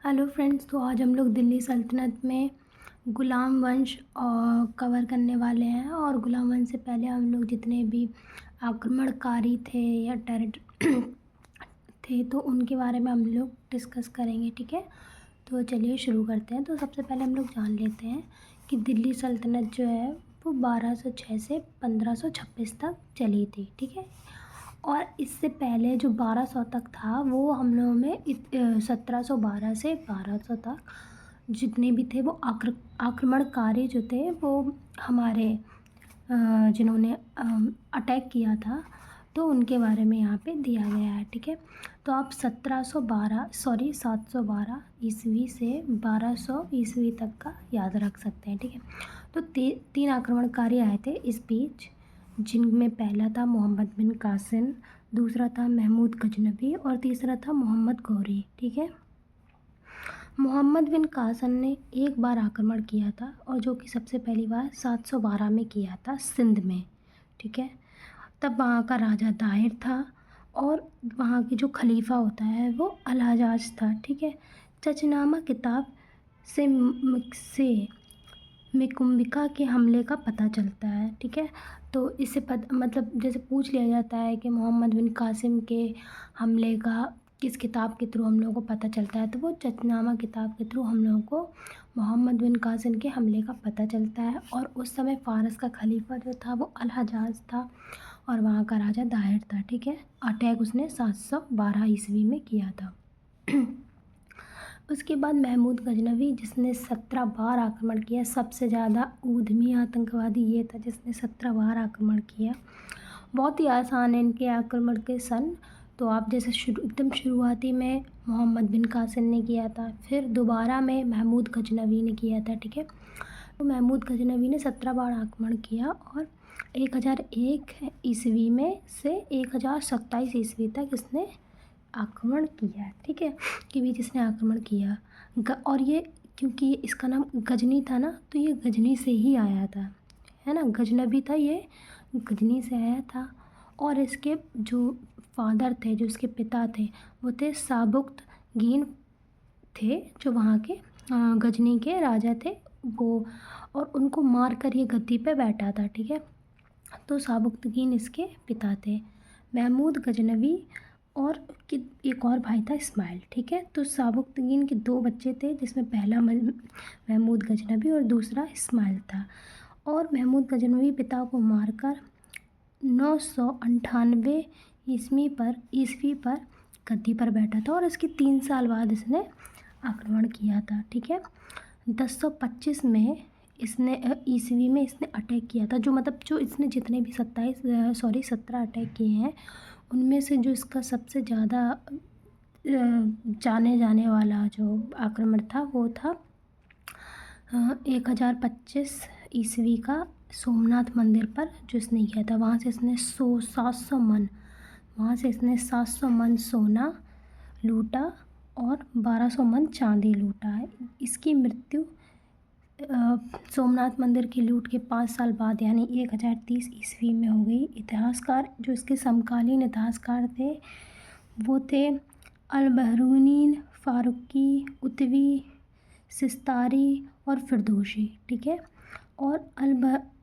Hello friends, तो आज हम लोग दिल्ली सल्तनत में गुलाम वंश कवर करने वाले हैं। और गुलाम वंश से पहले हम लोग जितने भी आक्रमणकारी थे या टेरर थे तो उनके बारे में हम लोग डिस्कस करेंगे। ठीक है, तो चलिए शुरू करते हैं। तो सबसे पहले हम लोग जान लेते हैं कि दिल्ली सल्तनत जो है वो 1206 से 1526 तक चली थी। ठीक है, और इससे पहले जो 1200 तक था वो हम लोगों में 1712 से 1200 तक जितने भी थे वो आक्रमणकारी जो थे वो हमारे जिन्होंने अटैक किया था तो उनके बारे में यहाँ पे दिया गया है। ठीक है, तो आप 712 ईस्वी से 1200 ईस्वी तक का याद रख सकते हैं। ठीक है, तो तीन आक्रमणकारी आए थे इस बीच, जिनमें पहला था मोहम्मद बिन कासिम, दूसरा था महमूद गजनबी और तीसरा था मोहम्मद गौरी। ठीक है, मोहम्मद बिन कासिम ने एक बार आक्रमण किया था और जो कि सबसे पहली बार 712 में किया था सिंध में। ठीक है, तब वहाँ का राजा दाहिर था और वहाँ की जो खलीफा होता है वो अल-हज्जाज था। ठीक है, चचनामा किताब से मेकुम्बिका के हमले का पता चलता है। ठीक है, तो इससे मतलब जैसे पूछ लिया जाता है कि मोहम्मद बिन कासिम के हमले का किस किताब के थ्रू हम लोगों को पता चलता है, तो वो चचनामा किताब के थ्रू हम लोगों को मोहम्मद बिन कासिम के हमले का पता चलता है। और उस समय फ़ारस का खलीफा जो था वो अल-हज्जाज था और वहाँ का राजा दाहिर था। ठीक है, अटैक उसने 712 ईस्वी में किया था। उसके बाद महमूद गजनवी, जिसने 17 बार आक्रमण किया। सबसे ज़्यादा उद्यमी आतंकवादी ये था जिसने 17 बार आक्रमण किया। बहुत ही आसान है इनके आक्रमण के सन। तो आप जैसे एकदम शुरुआती में मोहम्मद बिन कासिम ने किया था, फिर दोबारा में महमूद गजनवी ने किया था। ठीक है, तो महमूद गजनवी ने 17 बार आक्रमण किया और 1001 ईस्वी में से 1027 ईस्वी तक इसने आक्रमण किया है। ठीक है, कि भी जिसने आक्रमण किया और ये क्योंकि इसका नाम गजनी था ना, तो ये गजनी से ही आया था, है ना। गजनबी था, ये गजनी से आया था। और इसके जो फादर थे, जो इसके पिता थे, वो थे साबुक्तगीन थे, जो वहाँ के गजनी के राजा थे वो, और उनको मार कर ये गद्दी पे बैठा था। ठीक है, तो साबुक्तगीन इसके पिता थे। महमूद गजनवी और कि एक और भाई था इस्माइल। ठीक है, तो साबुक्तगीन के 2 बच्चे थे, जिसमें पहला महमूद गजनवी और दूसरा इस्माइल था। और महमूद गजनवी पिता को मारकर 998 ईस्वी पर गद्दी पर बैठा था और इसके 3 साल बाद इसने आक्रमण किया था। ठीक है, 1025 में इसने ईस्वी में इसने अटैक किया था। जो इसने जितने भी 17 अटैक किए हैं उनमें से जो इसका सबसे ज़्यादा जाने जाने वाला जो आक्रमण था वो था 1025 ईस्वी का सोमनाथ मंदिर पर जो इसने किया था। वहाँ से इसने 700 मन सोना लूटा और 1200 मन चांदी लूटा है। इसकी मृत्यु सोमनाथ मंदिर की लूट के 5 साल बाद यानी 1030 ईस्वी में हो गई। इतिहासकार जो इसके समकालीन इतिहासकार थे वो थे अल-बहरूनी, फ़ारूकी, उतवी, सिस्तारी और फिरदौसी। ठीक है, और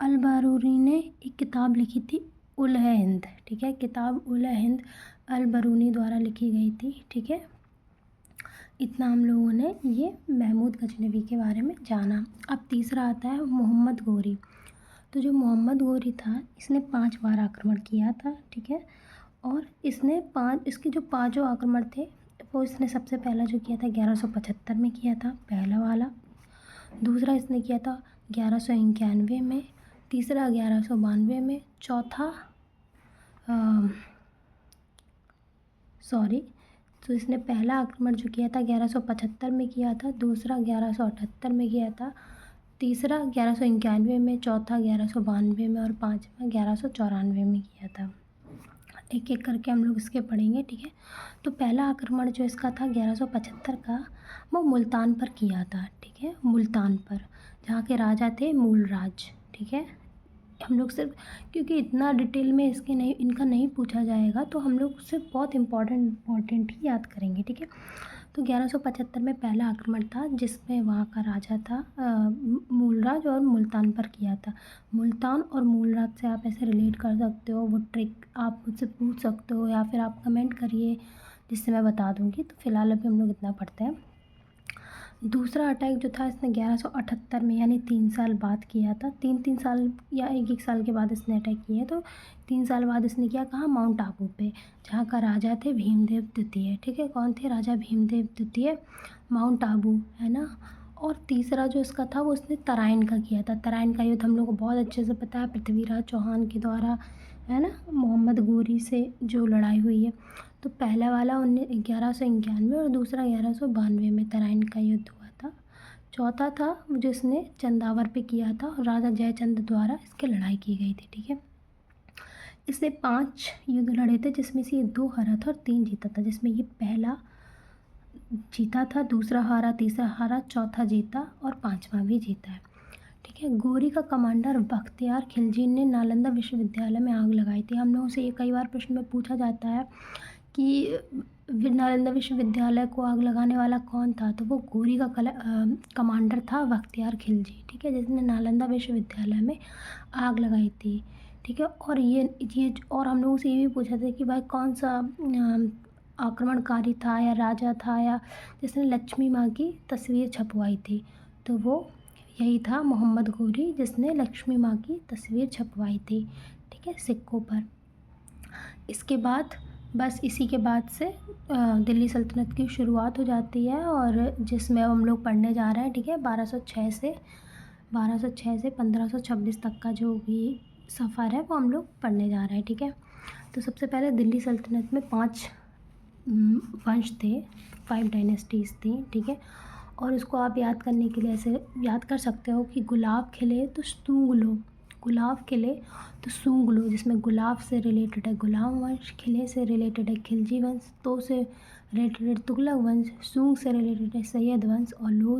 अल-बरूनी ने एक किताब लिखी थी उल-हिंद। ठीक है, किताब उल-हिंद अल-बरूनी द्वारा लिखी गई थी। ठीक है, इतना हम लोगों ने ये महमूद गजनवी के बारे में जाना। अब तीसरा आता है मोहम्मद गौरी। तो जो मोहम्मद गौरी था इसने 5 बार आक्रमण किया था। ठीक है, और इसके जो 5 आक्रमण थे वो इसने सबसे पहला जो किया था 1175 में किया था, पहला वाला। दूसरा इसने किया था 1191 में, तीसरा 1192 में, चौथा तो इसने पहला आक्रमण जो किया था 1175 में किया था, दूसरा 1178 में किया था, तीसरा 1191 में, चौथा 1192 में और पाँचवा 1194 में किया था। एक एक करके हम लोग इसके पढ़ेंगे। ठीक है, तो पहला आक्रमण जो इसका था 1175 का, वो मुल्तान पर किया था। ठीक है, मुल्तान पर, जहाँ के राजा थे मूलराज। ठीक है, हम लोग सिर्फ क्योंकि इतना डिटेल में इनका नहीं पूछा जाएगा तो हम लोग सिर्फ बहुत इम्पोर्टेंट ही याद करेंगे। ठीक है, तो 1175 में पहला आक्रमण था जिसमें वहाँ का राजा था मूलराज और मुल्तान पर किया था। मुल्तान और मूलराज से आप ऐसे रिलेट कर सकते हो, वो ट्रिक आप मुझसे पूछ सकते हो या फिर आप कमेंट करिए जिससे मैं बता दूँगी। तो फिलहाल अभी हम लोग इतना पढ़ते हैं। दूसरा अटैक जो था इसने 1178 में यानी 3 साल बाद किया था। 3-3 साल या 1-1 साल के बाद इसने अटैक किए। तो 3 साल बाद इसने किया कहाँ, माउंट आबू पे, जहाँ का राजा थे भीमदेव द्वितीय। ठीक है, कौन थे, राजा भीमदेव द्वितीय, माउंट आबू, है ना। और तीसरा जो इसका था वो इसने तराइन का किया था। तराइन का युद्ध हम लोग को बहुत अच्छे से पता है, पृथ्वीराज चौहान के द्वारा, है ना, मोहम्मद गोरी से जो लड़ाई हुई है। तो पहला वाला 1191 और दूसरा 1192 में तराइन का युद्ध हुआ था। चौथा था जिसने चंदावर पे किया था और राजा जयचंद द्वारा इसकी लड़ाई की गई थी। ठीक है, इसने 5 युद्ध लड़े थे जिसमें से ये 2 हारा था और 3 जीता था। जिसमें ये पहला जीता था, दूसरा हारा, तीसरा हारा, चौथा जीता और 5वां भी जीता है। ठीक है, गोरी का कमांडर बख्तियार खिलजी ने नालंदा विश्वविद्यालय में आग लगाई थी। हम लोगों से ये कई बार प्रश्न में पूछा जाता है कि नालंदा विश्वविद्यालय को आग लगाने वाला कौन था, तो वो गोरी का कमांडर था बख्तियार खिलजी। ठीक है, जिसने नालंदा विश्वविद्यालय में आग लगाई थी। ठीक है, और ये और हम लोगों से ये भी पूछा था कि भाई कौन सा आक्रमणकारी था या राजा था या जिसने लक्ष्मी माँ की तस्वीर छपवाई थी, तो वो यही था मोहम्मद गोरी, जिसने लक्ष्मी माँ की तस्वीर छपवाई थी। ठीक है, सिक्कों पर। इसके बाद बस इसी के बाद से दिल्ली सल्तनत की शुरुआत हो जाती है और जिसमें अब हम लोग पढ़ने जा रहे हैं। ठीक है, 1206 से 1526 तक का जो भी सफ़र है वो हम लोग पढ़ने जा रहे हैं। ठीक है, तो सबसे पहले दिल्ली सल्तनत में 5 वंश थे, 5 डायनेस्टीज़ थी। ठीक है, और उसको आप याद करने के लिए ऐसे याद कर सकते हो कि गुलाब खिले तो सूंघ लो, गुलाब खिले तो सूंघ लो, जिसमें गुलाब से रिलेटेड है गुलाम वंश, खिले से रिलेटेड है खिलजी वंश, तो से रिलेटेड तुगलक वंश, सूंघ से रिलेटेड है सैयद वंश और लो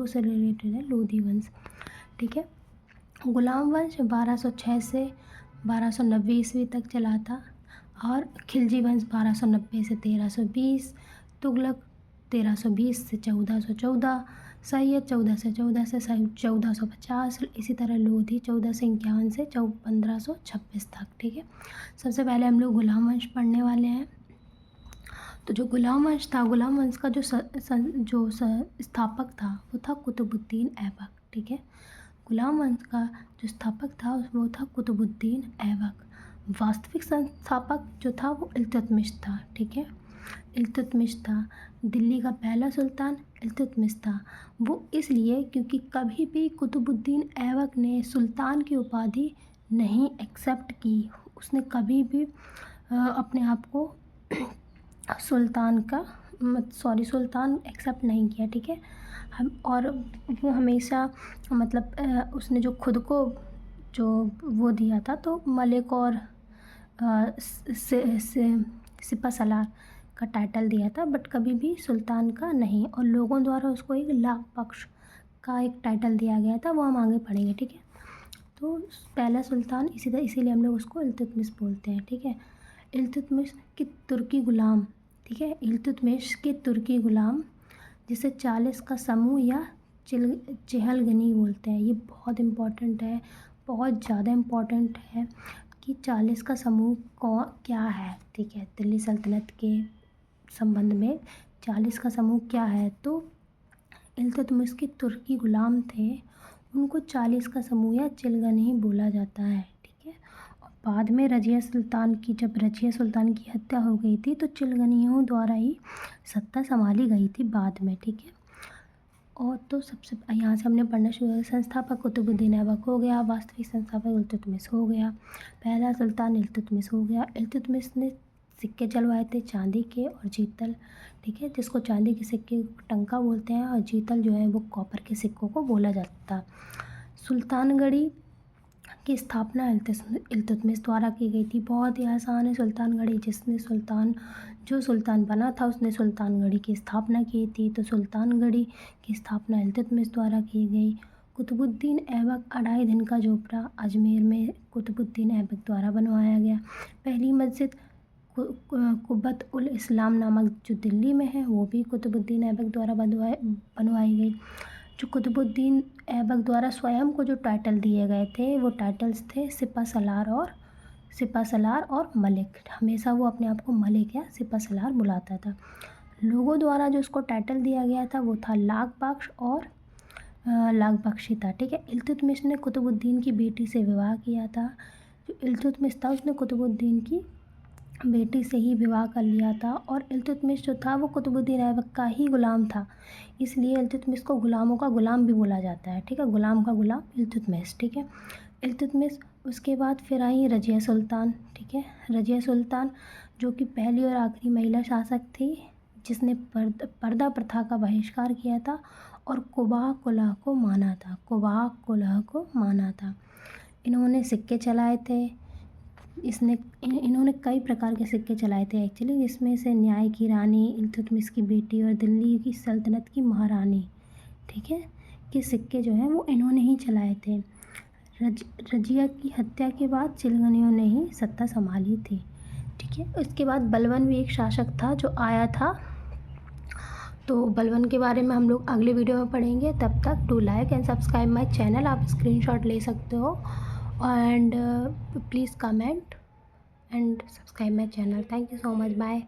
से रिलेटेड है लोधी वंश। ठीक है, गुलाम वंश 1206 से 1290 ईस्वी तक चला था और खिलजी वंश 1290 से 1320, तुगलक 1320 से 1414, सैयद 1414 से 1450, इसी तरह लोधी 1451 से 1526 तक। ठीक है, सबसे पहले हम लोग गुलाम वंश पढ़ने वाले हैं। तो जो गुलाम वंश था, गुलाम वंश का जो स्थापक था वो था कुतुबुद्दीन ऐबक। ठीक है, गुलाम वंश का जो स्थापक था वो था कुतुबुद्दीन ऐबक। वास्तविक संस्थापक जो था वो इल्तुतमिश था। ठीक है, इल्तुतमिश था। दिल्ली का पहला सुल्तान इल्तुतमिश था। वो इसलिए क्योंकि कभी भी कुतुबुद्दीन ऐबक ने सुल्तान की उपाधि नहीं एक्सेप्ट की। उसने कभी भी अपने आप को सुल्तान एक्सेप्ट नहीं किया। ठीक है, हम और वो हमेशा मतलब उसने जो खुद को जो वो दिया था तो मलिक और सिपह सलार का टाइटल दिया था, बट कभी भी सुल्तान का नहीं। और लोगों द्वारा उसको एक लाख पक्ष का एक टाइटल दिया गया था, वो हम आगे पढ़ेंगे। ठीक है, तो पहला सुल्तान इसीलिए हम लोग उसको इल्तुतमिश बोलते हैं। ठीक है, इल्तुतमिश के तुर्की गुलाम। ठीक है, इल्तुतमिश के तुर्की गुलाम जिसे 40 का समूह या चहलगनी बोलते हैं। ये बहुत इम्पोर्टेंट है, बहुत ज़्यादा इम्पोर्टेंट है कि 40 का समूह क्या है। ठीक है, दिल्ली सल्तनत के संबंध में 40 का समूह क्या है, तो इल्तुतमिश के तुर्की गुलाम थे, उनको 40 का समूह या चिलगनी बोला जाता है। ठीक है, और बाद में जब रजिया सुल्तान की हत्या हो गई थी तो चिलगनियों द्वारा ही सत्ता संभाली गई थी बाद में। ठीक है, और तो सबसे यहाँ से हमने पढ़ना शुरू किया। संस्थापक कुतुबुद्दीन ऐबक हो गया, वास्तविक संस्थापक इल्तुतमिश हो गया, पहला सुल्तान इल्तुतमिश हो गया। इल्तुतमिश ने सिक्के चलवाए थे चांदी के और जीतल। ठीक है, जिसको चांदी के सिक्के टंका बोलते हैं और जीतल जो है वो कॉपर के सिक्कों को बोला जाता। सुल्तानगढ़ी की स्थापना इल्तुतमिश द्वारा की गई थी। बहुत ही आसान है सुल्तानगढ़ी, जो सुल्तान बना था उसने सुल्तानगढ़ी की स्थापना की थी, तो सुल्तानगढ़ी की स्थापना इल्तुतमिश द्वारा की गई। कुतुबुद्दीन ऐबक अढ़ाई दिन का झोपड़ा अजमेर में कुतुबुद्दीन ऐबक द्वारा बनवाया गया। पहली मस्जिद कुब्बत उल इस्लाम नामक जो दिल्ली में है वो भी कुतुबुद्दीन ऐबक द्वारा बनवाई गई। जो कुतुबुद्दीन ऐबक द्वारा स्वयं को जो टाइटल दिए गए थे वो टाइटल्स थे सिपा सलार और मलिक। हमेशा वो अपने आप को मलिक या सिपा सलार बुलाता था। लोगों द्वारा जो उसको टाइटल दिया गया था वो था लाख बख्श और लाख बख्शी था। ठीक है। इल्तुतमिश ने कुतुबुद्दीन की बेटी से विवाह किया था। जो इल्तुतमिश था उसने कुतुबुद्दीन की बेटी से ही विवाह कर लिया था। और इल्तुतमिश जो था वो कुतुबुद्दीन ऐबक का ही गुलाम था, इसलिए इल्तुतमिश को गुलामों का गुलाम भी बोला जाता है। ठीक है। गुलाम का गुलाम इल्तुतमिश। ठीक है। इल्तुतमिश उसके बाद फिर आई रज़िया सुल्तान। ठीक है। रज़िया सुल्तान जो कि पहली और आखिरी महिला शासक थी जिसने पर्दा प्रथा का बहिष्कार किया था और कुबाह कुलह को माना था। इन्होंने सिक्के चलाए थे। इन्होंने कई प्रकार के सिक्के चलाए थे एक्चुअली, जिसमें से न्याय की रानी, इल्तुतमिश की बेटी और दिल्ली की सल्तनत की महारानी, ठीक है, के सिक्के जो हैं वो इन्होंने ही चलाए थे। रज़िया की हत्या के बाद चिलगनियों ने ही सत्ता संभाली थी। ठीक है। उसके बाद बलबन भी एक शासक था जो आया था, तो बलबन के बारे में हम लोग अगले वीडियो में पढ़ेंगे। तब तक do like and subscribe my channel. आप स्क्रीनशॉट ले सकते हो and please comment and subscribe my channel. Thank you so much. Bye.